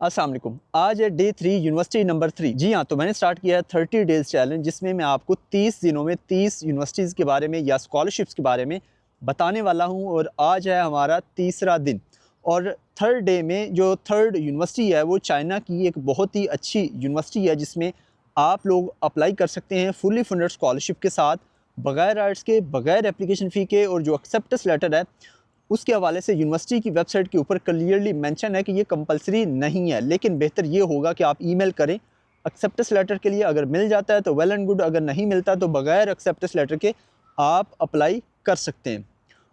अस्सलाम वालेकुम। आज है डे 3 यूनिवर्सिटी नंबर 3। जी हाँ, तो मैंने स्टार्ट किया है 30 डेज़ चैलेंज, जिसमें मैं आपको 30 दिनों में 30 यूनिवर्सिटीज़ के बारे में या स्कॉलरशिप्स के बारे में बताने वाला हूँ। और आज है हमारा तीसरा दिन और थर्ड डे में जो थर्ड यूनिवर्सिटी है वो चाइना की एक बहुत ही अच्छी यूनिवर्सिटी है, जिसमें आप लोग अप्लाई कर सकते हैं फुली फंडेड स्कॉलरशिप के साथ, बगैर आर्ट्स के, बगैर एप्लीकेशन फ़ी के। और जो एक्सेप्टेंस लेटर है उसके हवाले से यूनिवर्सिटी की वेबसाइट के ऊपर क्लियरली मेंशन है कि ये कंपलसरी नहीं है, लेकिन बेहतर ये होगा कि आप ईमेल करें एक्सेप्टेंस लेटर के लिए। अगर मिल जाता है तो वेल एंड गुड, अगर नहीं मिलता तो बगैर एक्सेप्टेंस लेटर के आप अप्लाई कर सकते हैं।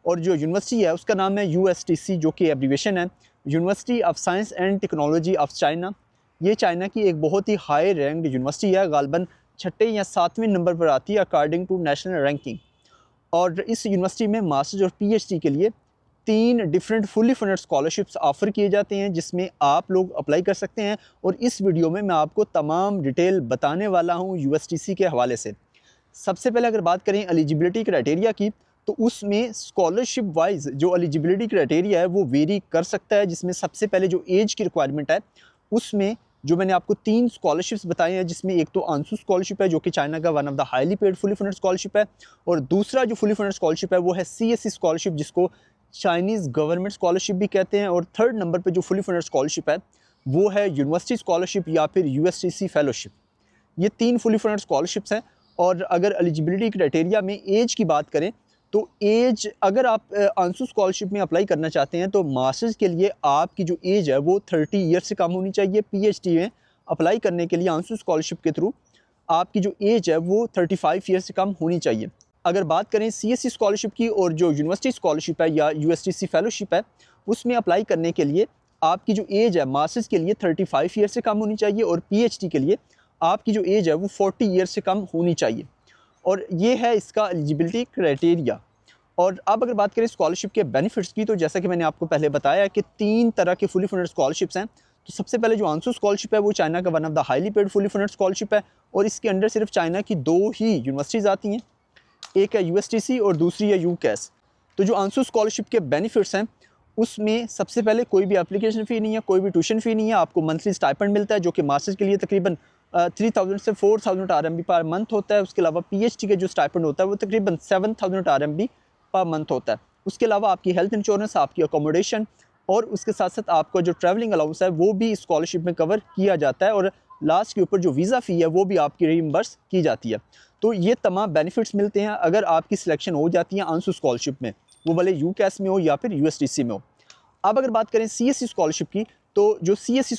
और जो यूनिवर्सिटी है उसका नाम है USTC, जो कि एब्रीवेशन है university of science and technology of China. ये चाइना की एक बहुत ही हाई रैंक्ड यूनिवर्सिटी है, गालबन छठे या सातवें नंबर पर आती है अकॉर्डिंग टू नेशनल रैंकिंग। और इस यूनिवर्सिटी में मास्टर्स और PhD के लिए 3 different fully funded scholarships offer किए जाते हैं, जिसमें आप लोग अप्लाई कर सकते हैं। और इस वीडियो में मैं आपको तमाम डिटेल बताने वाला हूं USTC के हवाले से। सबसे पहले अगर बात करें एलिजिबिलिटी क्राइटेरिया की, तो उसमें स्कॉलरशिप वाइज जो एलिजिबिलिटी क्राइटेरिया है वो वेरी कर सकता है। जिसमें सबसे पहले जो एज की रिक्वायरमेंट है, उसमें जो मैंने आपको 3 स्कॉलरशिप्स बताए हैं, जिसमें एक तो आंसू स्कॉलरशिप है जो कि चाइना का one of the highly paid fully funded scholarship है, और दूसरा जो फुली फंडेड स्कॉलरशिप है वो है CSE स्कॉलरशिप, जिसको चाइनीज़ गवर्नमेंट स्कॉलरशिप भी कहते हैं। और थर्ड नंबर पे जो फुली फंडेड स्कॉलरशिप है वो है यूनिवर्सिटी स्कॉलरशिप या फिर USTC फेलोशिप। ये 3 फुली फंडेड स्कॉलरशिप्स हैं। और अगर एलिजिबिलिटी क्राइटेरिया में एज की बात करें, तो एज अगर आप आंसू स्कॉलरशिप में अप्लाई करना चाहते हैं तो मास्टर्स के लिए आपकी जो एज है वो 30 ईयर से कम होनी चाहिए। PhD में अप्लाई करने के लिए आंसू स्कॉलरशिप के थ्रू आपकी जो एज है वो 35 ईयर से कम होनी चाहिए। अगर बात करें CSE स्कॉलरशिप की और जो यूनिवर्सिटी स्कॉलरशिप है या USTC फेलोशिप है, उसमें अप्लाई करने के लिए आपकी जो एज है मास्टर्स के लिए 35 ईयर से कम होनी चाहिए, और PhD के लिए आपकी जो एज है वो 40 ईयर से कम होनी चाहिए। और ये है इसका एलिजिबिलिटी क्राइटेरिया। और अब अगर बात करें स्कॉलरशिप के बेनिफिट्स की, तो जैसा कि मैंने आपको पहले बताया कि 3 तरह के फुली फंडेड स्कॉलरशिप्स हैं। तो सबसे पहले जो आंसू स्कॉलरशिप है वो चाइना का one of the highly paid fully funded scholarship है, और इसके अंडर सिर्फ चाइना की 2 ही यूनिवर्सिटीज़ आती हैं, एक है USTC और दूसरी है UCAS। तो जो आंसू स्कॉलरशिप के बेनिफिट्स हैं उसमें सबसे पहले कोई भी एप्लीकेशन फ़ी नहीं है, कोई भी ट्यूशन फ़ी नहीं है। आपको मंथली स्टाइपेंड मिलता है जो कि मास्टर्स के लिए तकरीबन 3000 से 4000 RMB पर मंथ होता है। उसके अलावा PhD का जो स्टाइपेंड होता है वो तकरीबन 7000 RMB पर मंथ होता है। उसके अलावा आपकी हेल्थ इंश्योरेंस, आपकी अकोमोडेशन और उसके साथ साथ आपका जो ट्रैवलिंग अलाउंस है वो भी स्कॉलरशिप में कवर किया जाता है। और लास्ट के ऊपर जो वीज़ा फ़ी है वो भी आपकी रीइंबर्स की जाती है। तो ये तमाम बेनिफिट्स मिलते हैं अगर आपकी सिलेक्शन हो जाती है आंसू स्कॉलरशिप में, वो भले UCAS में हो या फिर USTC में हो। अब अगर बात करें CSE स्कॉलरशिप की, तो जो CSE